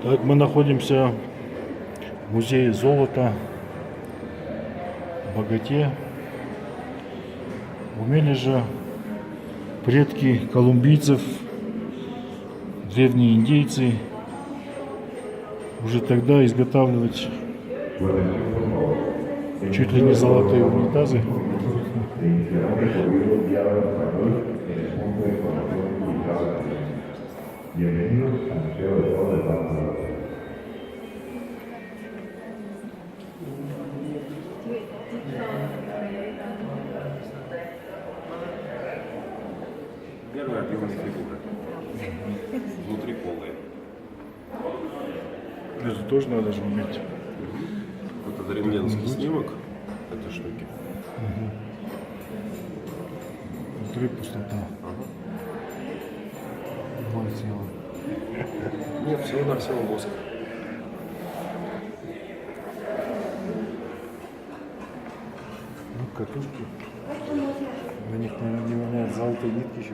Так, мы находимся в музее золота в Боготе. Умели же предки колумбийцев, древние индейцы, уже тогда изготавливать чуть ли не золотые унитазы. Первая объемная фигура. Внутри полая. Это тоже надо же уметь. Вот это рентгеновский снимок этой штуки. Внутри пустота. Два тела. Нет, всего-навсего воск. Ну, катушки. На них, наверное, не воняют золотые нитки еще.